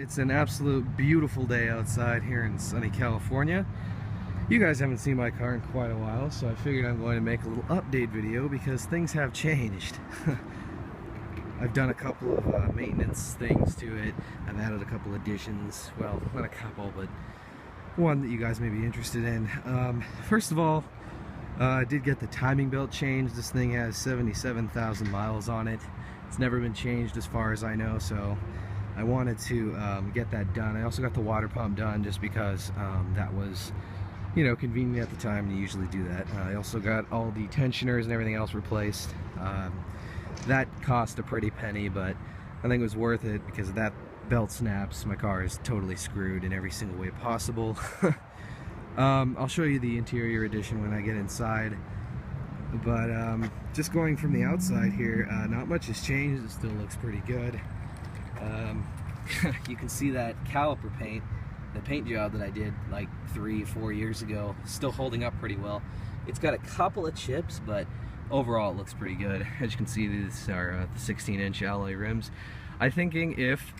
It's an absolute beautiful day outside here in sunny California. You guys haven't seen my car in quite a while, so I figured I'm going to make a little update video because things have changed. I've done a couple of maintenance things to it. I've added a couple additions. Well, not a couple, but one that you guys may be interested in. First of all, I did get the timing belt changed. This thing has 77,000 miles on it. It's never been changed as far as I know, so I wanted to get that done. I also got the water pump done just because that was, you know, convenient at the time to usually do that. I also got all the tensioners and everything else replaced. That cost a pretty penny, but I think it was worth it because if that belt snaps, my car is totally screwed in every single way possible. I'll show you the interior edition when I get inside, but just going from the outside here, not much has changed. It still looks pretty good. You can see that caliper paint, the paint job that I did like 3-4 years ago, still holding up pretty well. It's got a couple of chips, but overall it looks pretty good. As you can see, these are the 16-inch alloy rims. I'm thinking if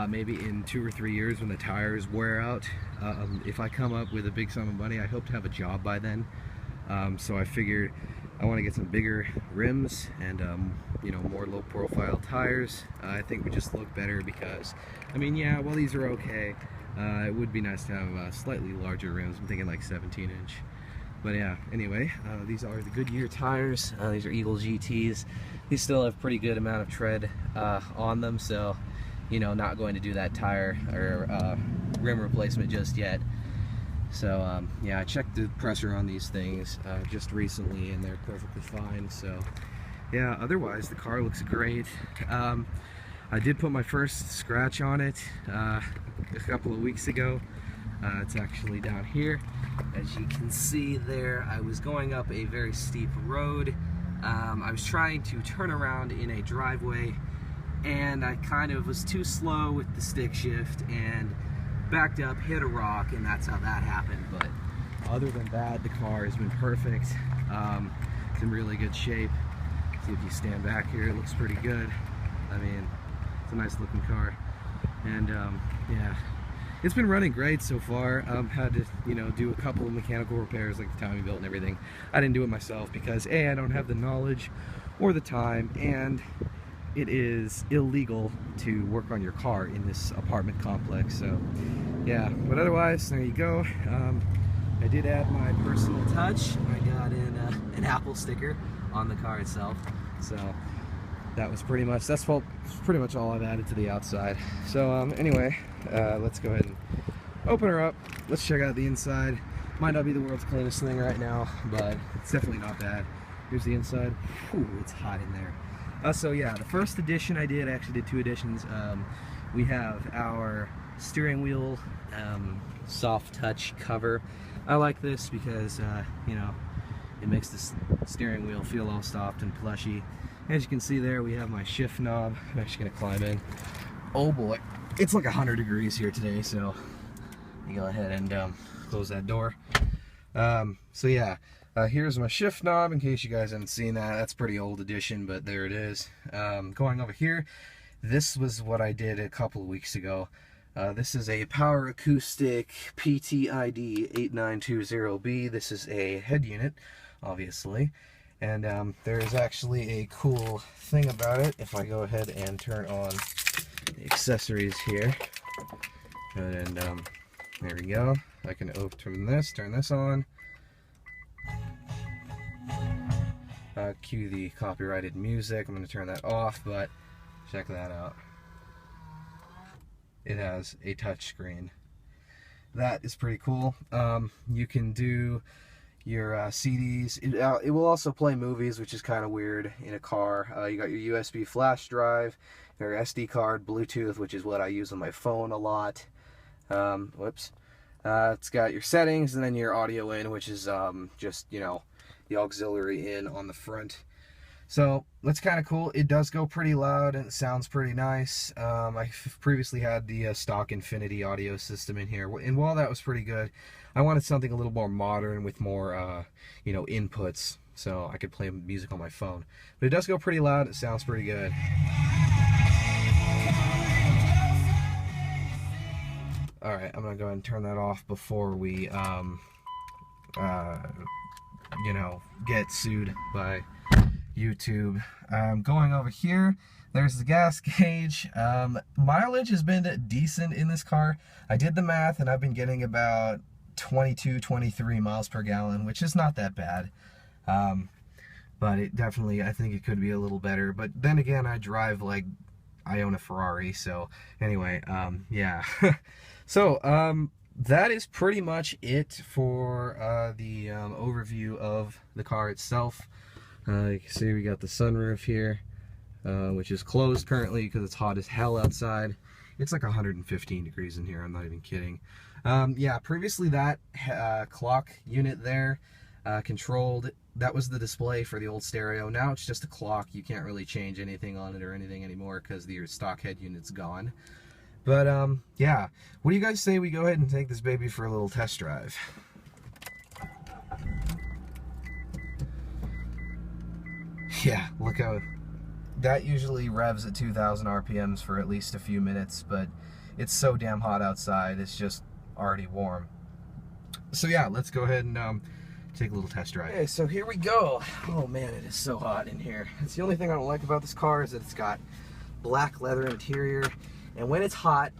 maybe in 2 or 3 years when the tires wear out, if I come up with a big sum of money, I hope to have a job by then. So I figured I want to get some bigger rims and you know, more low profile tires. I think would just look better because, I mean, yeah, well, these are okay. It would be nice to have slightly larger rims. I'm thinking like 17-inch. But yeah, anyway, these are the Goodyear tires. These are Eagle GTs. These still have pretty good amount of tread on them, so, you know, not going to do that tire or rim replacement just yet. So yeah, I checked the pressure on these things just recently and they're perfectly fine. So yeah, otherwise the car looks great. I did put my first scratch on it a couple of weeks ago. It's actually down here. As you can see there, I was going up a very steep road. I was trying to turn around in a driveway and I kind of was too slow with the stick shift and backed up, hit a rock, and that's how that happened. But other than that, the car has been perfect. It's in really good shape. See, if you stand back here, it looks pretty good. I mean, it's a nice looking car. And yeah, it's been running great so far. Had to, you know, do a couple of mechanical repairs like the timing belt and everything. I didn't do it myself because A, I don't have the knowledge or the time, and it is illegal to work on your car in this apartment complex. So yeah, but otherwise, there you go. I did add my personal touch. I got in an Apple sticker on the car itself. So that was pretty much, that's pretty much all I've added to the outside. So anyway, let's go ahead and open her up. Let's check out the inside. Might not be the world's cleanest thing right now, but it's definitely not bad. Here's the inside. Ooh, it's hot in there. So yeah, the first edition I actually did 2 editions. We have our steering wheel soft touch cover. I like this because you know, it makes the steering wheel feel all soft and plushy. As you can see there, we have my shift knob. I'm actually gonna climb in. Oh boy, it's like 100 degrees here today, so you go ahead and close that door. So yeah. Here's my shift knob in case you guys haven't seen that. That's pretty old edition, but there it is. Going over here, this was what I did a couple of weeks ago. This is a Power Acoustic PTID 8920B. This is a head unit, obviously. And there is actually a cool thing about it. If I go ahead and turn on the accessories here. And there we go. I can open this, turn this on. Cue the copyrighted music. I'm going to turn that off, but check that out. It has a touch screen. That is pretty cool. You can do your CDs. It will also play movies, which is kind of weird in a car. You got your USB flash drive, your SD card, Bluetooth, which is what I use on my phone a lot. Whoops. It's got your settings and then your audio in, which is just, you know, the auxiliary in on the front. So that's kind of cool. It does go pretty loud and it sounds pretty nice. I've previously had the stock Infinity audio system in here, and while that was pretty good, I wanted something a little more modern with more you know, inputs, so I could play music on my phone. But it does go pretty loud. It sounds pretty good. All right, I'm gonna go ahead and turn that off before we, you know, get sued by YouTube. Going over here, there's the gas gauge. Mileage has been decent in this car. I did the math and I've been getting about 22, 23 miles per gallon, which is not that bad. But it definitely, I think it could be a little better. But then again, I drive like I own a Ferrari, so anyway, yeah. So, that is pretty much it for the overview of the car itself. You can see we got the sunroof here, which is closed currently because it's hot as hell outside. It's like 115 degrees in here, I'm not even kidding. Yeah, previously that clock unit there controlled, that was the display for the old stereo. Now it's just a clock. You can't really change anything on it or anything anymore because your stock head unit's gone. But yeah, what do you guys say we go ahead and take this baby for a little test drive? Yeah, look how that usually revs at 2,000 RPMs for at least a few minutes, but it's so damn hot outside, it's just already warm. So yeah, let's go ahead and take a little test drive. Okay, so here we go. Oh man, it is so hot in here. It's the only thing I don't like about this car is that it's got black leather interior, and when it's hot,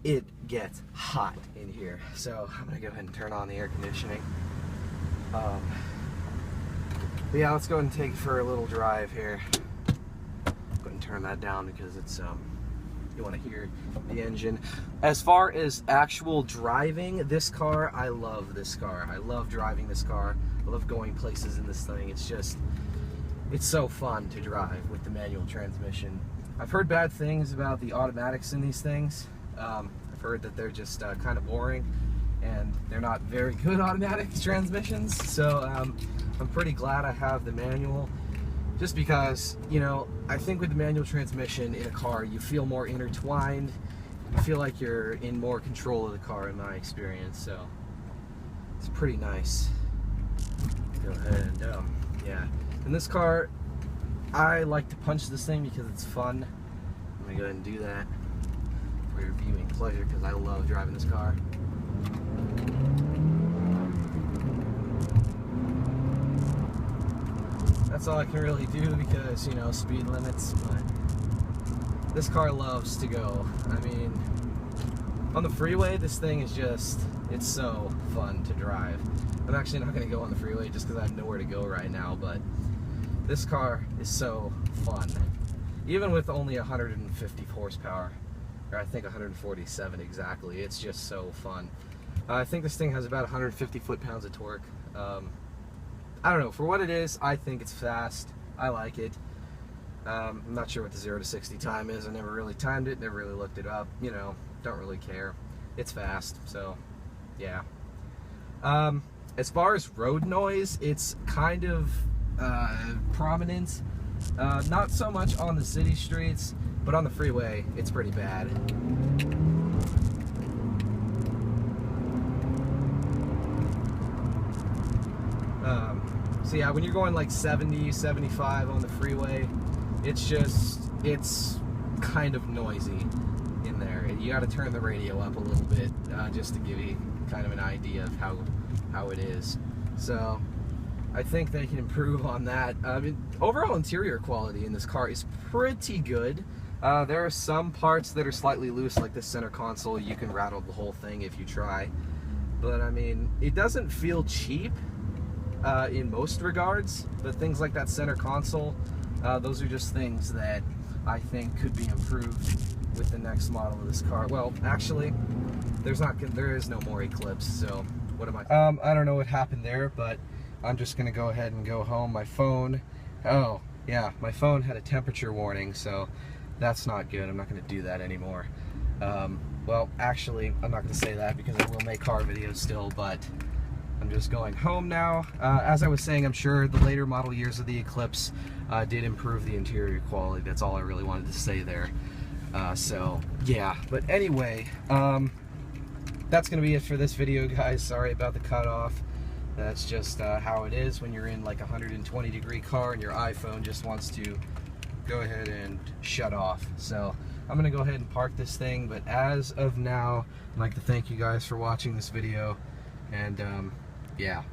it gets hot in here. So I'm gonna go ahead and turn on the air conditioning. But yeah, let's go ahead and take it for a little drive here. Go ahead and turn that down because it's you want to hear the engine. As far as actual driving this car, I love this car. I love driving this car. I love going places in this thing. It's just, it's so fun to drive with the manual transmission. I've heard bad things about the automatics in these things. I've heard that they're just kind of boring and they're not very good automatic transmissions. So I'm pretty glad I have the manual. Just because, you know, I think with the manual transmission in a car, you feel more intertwined. You feel like you're in more control of the car, in my experience. So it's pretty nice. Go ahead and, yeah. In this car, I like to punch this thing because it's fun. I'm gonna go ahead and do that for your viewing pleasure because I love driving this car. That's all I can really do because, you know, speed limits, but this car loves to go. I mean, on the freeway, this thing is just, it's so fun to drive. I'm actually not going to go on the freeway just because I have nowhere to go right now, but this car is so fun. Even with only 150 horsepower, or I think 147 exactly, it's just so fun. I think this thing has about 150 foot-pounds of torque. I don't know, for what it is, I think it's fast. I like it. I'm not sure what the 0 to 60 time is. I never really timed it, never really looked it up. You know, don't really care. It's fast, so yeah. As far as road noise, it's kind of prominent. Not so much on the city streets, but on the freeway, it's pretty bad. So yeah, when you're going like 70, 75 on the freeway, it's just, it's kind of noisy in there. You got to turn the radio up a little bit just to give you kind of an idea of how it is. So I think they can improve on that. I mean, overall interior quality in this car is pretty good. There are some parts that are slightly loose, like this center console. You can rattle the whole thing if you try. But I mean, it doesn't feel cheap in most regards, but things like that center console, those are just things that I think could be improved with the next model of this car. Well, actually, there is no more Eclipse, so what am I don't know what happened there, but I'm just gonna go ahead and go home. My phone, oh yeah, my phone had a temperature warning, so that's not good. I'm not gonna do that anymore. Well, actually, I'm not gonna say that because I will make car videos still, but I'm just going home now. As I was saying, I'm sure the later model years of the Eclipse did improve the interior quality. That's all I really wanted to say there. So yeah, but anyway, that's gonna be it for this video, guys. Sorry about the cutoff. That's just how it is when you're in like a 120-degree car and your iPhone just wants to go ahead and shut off. So I'm gonna go ahead and park this thing, but as of now, I'd like to thank you guys for watching this video, and yeah.